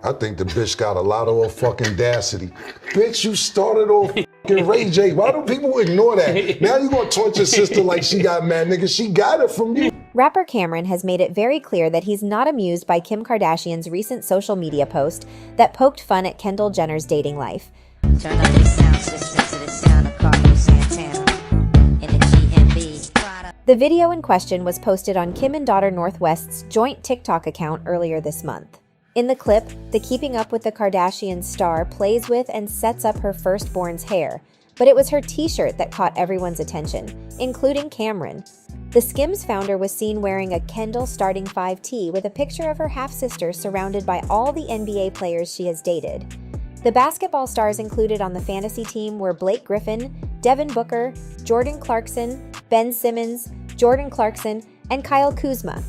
I think the bitch got a lot of fucking audacity. Bitch, you started off fucking Ray J. Why do people ignore that? Now you gonna taunt your sister like she got mad, nigga. She got it from you. Rapper Cameron has made it very clear that he's not amused by Kim Kardashian's recent social media post that poked fun at Kendall Jenner's dating life. Turn up the sound system to the sound of Carlos Santana in the GMB. The video in question was posted on Kim and daughter Northwest's joint TikTok account earlier this month. In the clip, the Keeping Up with the Kardashians star plays with and sets up her firstborn's hair, but it was her t-shirt that caught everyone's attention, including Cameron. The Skims founder was seen wearing a Kendall starting 5 tee with a picture of her half-sister surrounded by all the NBA players she has dated. The basketball stars included on the fantasy team were Blake Griffin, Devin Booker, Jordan Clarkson, Ben Simmons, Jordan Clarkson, and Kyle Kuzma.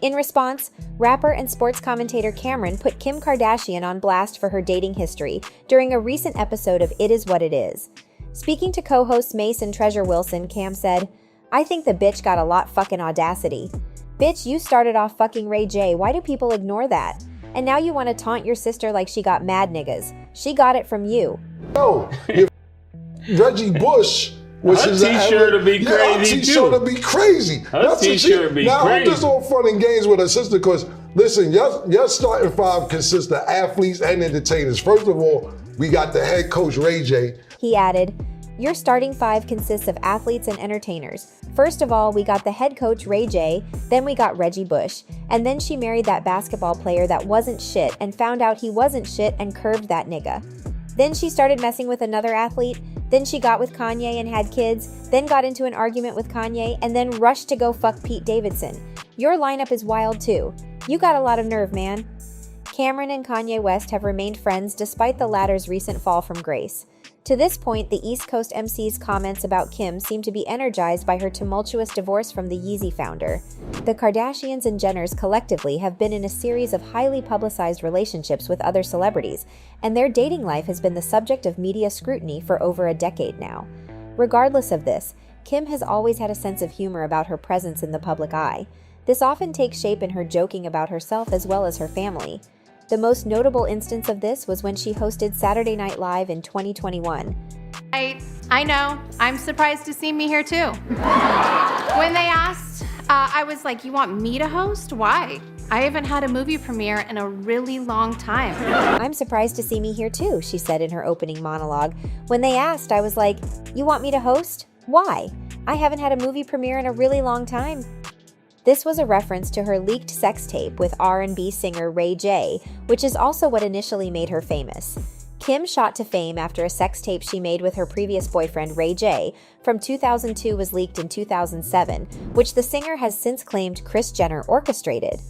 In response, rapper and sports commentator Cameron put Kim Kardashian on blast for her dating history during a recent episode of It Is What It Is. Speaking to co-hosts Mace and Treasure Wilson, Cam said, "I think the bitch got a lot fucking audacity. Bitch, you started off fucking Ray J. Why do people ignore that? And now you want to taunt your sister like she got mad niggas. She got it from you." No, Reggie Bush. Which her is t-shirt would be crazy her t-shirt would be crazy. Her t-shirt would be now, crazy. I'm just all fun and games with her sister because, listen, your starting 5 consists of athletes and entertainers. First of all, we got the head coach, Ray J. He added, "Your starting 5 consists of athletes and entertainers. First of all, we got the head coach, Ray J, then we got Reggie Bush, and then she married that basketball player that wasn't shit and found out he wasn't shit and curved that nigga. Then she started messing with another athlete, then she got with Kanye and had kids, then got into an argument with Kanye, and then rushed to go fuck Pete Davidson. Your lineup is wild too. You got a lot of nerve, man." Cameron and Kanye West have remained friends despite the latter's recent fall from grace. To this point, the East Coast MC's comments about Kim seem to be energized by her tumultuous divorce from the Yeezy founder. The Kardashians and Jenners collectively have been in a series of highly publicized relationships with other celebrities, and their dating life has been the subject of media scrutiny for over a decade now. Regardless of this, Kim has always had a sense of humor about her presence in the public eye. This often takes shape in her joking about herself as well as her family. The most notable instance of this was when she hosted Saturday Night Live in 2021. I know. I'm surprised to see me here too. When they asked, I was like, "You want me to host? Why? I haven't had a movie premiere in a really long time." "I'm surprised to see me here too," she said in her opening monologue. "When they asked, I was like, you want me to host? Why? I haven't had a movie premiere in a really long time." This was a reference to her leaked sex tape with R&B singer Ray J, which is also what initially made her famous. Kim shot to fame after a sex tape she made with her previous boyfriend Ray J from 2002 was leaked in 2007, which the singer has since claimed Kris Jenner orchestrated.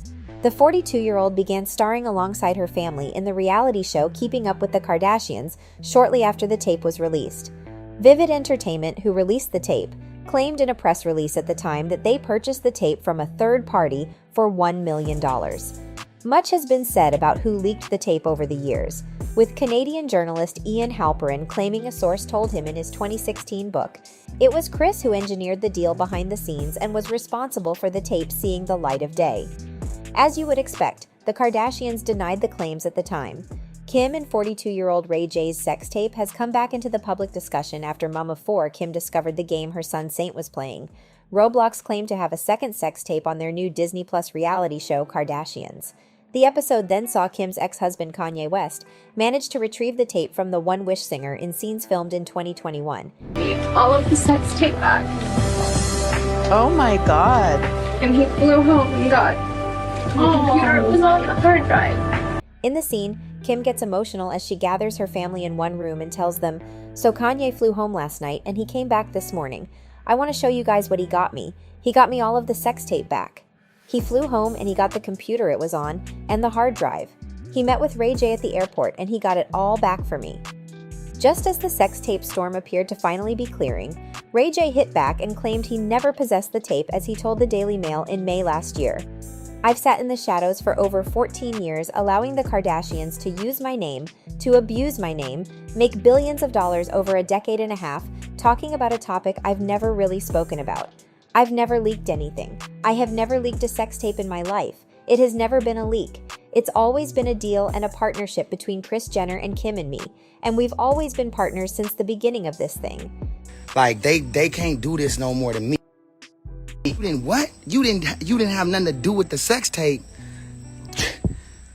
The 42-year-old began starring alongside her family in the reality show Keeping Up with the Kardashians shortly after the tape was released. Vivid Entertainment, who released the tape, claimed in a press release at the time that they purchased the tape from a third party for $1 million. Much has been said about who leaked the tape over the years, with Canadian journalist Ian Halperin claiming a source told him in his 2016 book, it was Kris who engineered the deal behind the scenes and was responsible for the tape seeing the light of day. As you would expect, the Kardashians denied the claims at the time. Kim and 42-year-old Ray J's sex tape has come back into the public discussion after mom of 4 Kim discovered the game her son Saint was playing. Roblox claimed to have a second sex tape on their new Disney Plus reality show, Kardashians. The episode then saw Kim's ex-husband Kanye West manage to retrieve the tape from the One Wish singer in scenes filmed in 2021. All of the sex tape back. Oh my God. And he flew home and got the computer. It was on the hard drive. In the scene, Kim gets emotional as she gathers her family in one room and tells them, "So Kanye flew home last night and he came back this morning. I want to show you guys what he got me. He got me all of the sex tape back. He flew home and he got the computer it was on and the hard drive. He met with Ray J at the airport and he got it all back for me." Just as the sex tape storm appeared to finally be clearing, Ray J hit back and claimed he never possessed the tape, as he told the Daily Mail in May last year. "I've sat in the shadows for over 14 years, allowing the Kardashians to use my name, to abuse my name, make billions of dollars over a decade and a half, talking about a topic I've never really spoken about. I've never leaked anything. I have never leaked a sex tape in my life. It has never been a leak. It's always been a deal and a partnership between Kris Jenner and Kim and me, and we've always been partners since the beginning of this thing. Like, they can't do this no more to me. You didn't what? You didn't have nothing to do with the sex tape.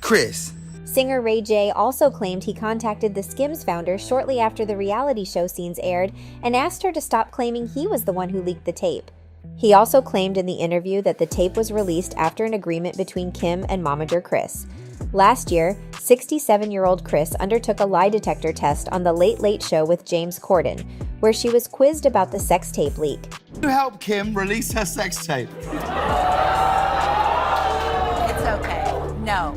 Kris. Singer Ray J also claimed he contacted the Skims founder shortly after the reality show scenes aired and asked her to stop claiming he was the one who leaked the tape. He also claimed in the interview that the tape was released after an agreement between Kim and momager Kris. Last year, 67-year-old Kris undertook a lie detector test on The Late Late Show with James Corden, where she was quizzed about the sex tape leak. You help Kim release her sex tape. It's okay. No.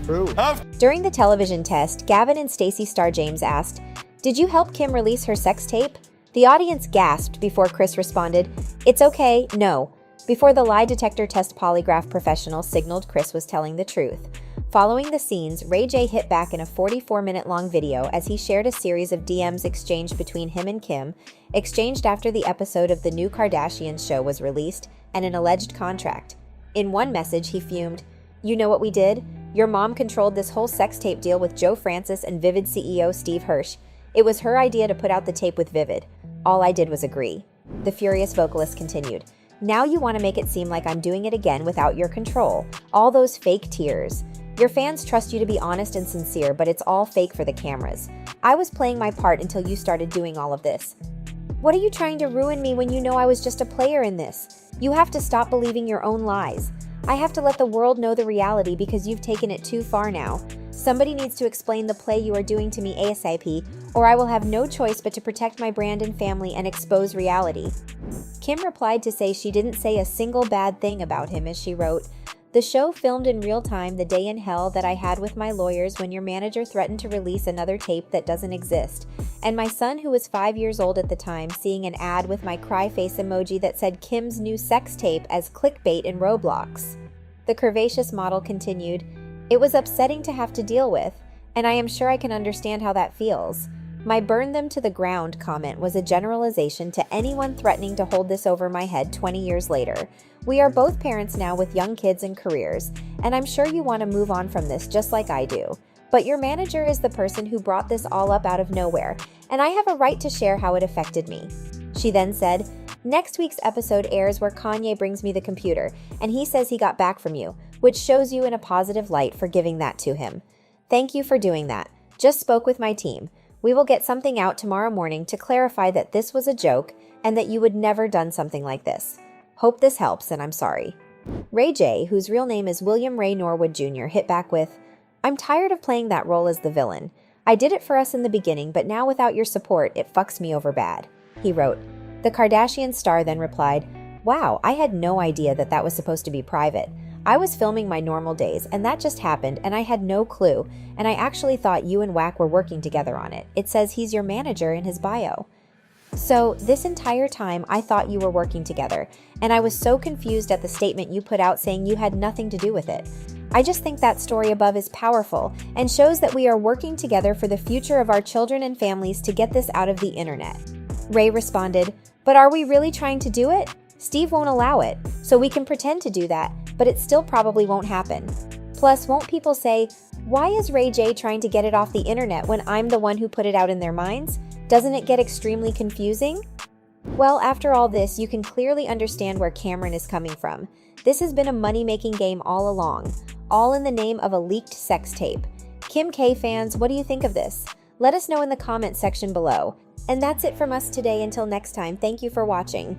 True. During the television test, Gavin and Stacey Star James asked, "Did you help Kim release her sex tape?" The audience gasped before Kris responded, "It's okay, no," before the lie detector test polygraph professional signaled Kris was telling the truth. Following the scenes, Ray J hit back in a 44-minute-long video as he shared a series of DMs exchanged between him and Kim, exchanged after the episode of the new Kardashian show was released, and an alleged contract. In one message, he fumed, "You know what we did? Your mom controlled this whole sex tape deal with Joe Francis and Vivid CEO Steve Hirsch. It was her idea to put out the tape with Vivid. All I did was agree." The furious vocalist continued, "Now you want to make it seem like I'm doing it again without your control. All those fake tears. Your fans trust you to be honest and sincere, but it's all fake for the cameras. I was playing my part until you started doing all of this. What are you trying to ruin me when you know I was just a player in this? You have to stop believing your own lies. I have to let the world know the reality because you've taken it too far now. Somebody needs to explain the play you are doing to me ASAP, or I will have no choice but to protect my brand and family and expose reality." Kim replied to say she didn't say a single bad thing about him as she wrote, "The show filmed in real time the day in hell that I had with my lawyers when your manager threatened to release another tape that doesn't exist, and my son who was 5 years old at the time seeing an ad with my cry face emoji that said Kim's new sex tape as clickbait in Roblox." The curvaceous model continued, "It was upsetting to have to deal with, and I am sure I can understand how that feels. My burn them to the ground comment was a generalization to anyone threatening to hold this over my head 20 years later. We are both parents now with young kids and careers, and I'm sure you want to move on from this just like I do. But your manager is the person who brought this all up out of nowhere, and I have a right to share how it affected me." She then said, "Next week's episode airs where Kanye brings me the computer, and he says he got back from you, which shows you in a positive light for giving that to him. Thank you for doing that. Just spoke with my team. We will get something out tomorrow morning to clarify that this was a joke and that you would never done something like this. Hope this helps, and I'm sorry." Ray J, whose real name is William Ray Norwood Jr., hit back with, "I'm tired of playing that role as the villain. I did it for us in the beginning, but now without your support, it fucks me over bad." He wrote. The Kardashian star then replied, "Wow, I had no idea that that was supposed to be private. I was filming my normal days, and that just happened, and I had no clue, and I actually thought you and Wack were working together on it. It says he's your manager in his bio. So, this entire time, I thought you were working together, and I was so confused at the statement you put out saying you had nothing to do with it. I just think that story above is powerful and shows that we are working together for the future of our children and families to get this out of the internet." Ray responded, "But are we really trying to do it? Steve won't allow it, so we can pretend to do that, but it still probably won't happen. Plus, won't people say, why is Ray J trying to get it off the internet when I'm the one who put it out in their minds? Doesn't it get extremely confusing?" Well, after all this, you can clearly understand where Cameron is coming from. This has been a money-making game all along, all in the name of a leaked sex tape. Kim K fans, what do you think of this? Let us know in the comment section below. And that's it from us today. Until next time, thank you for watching.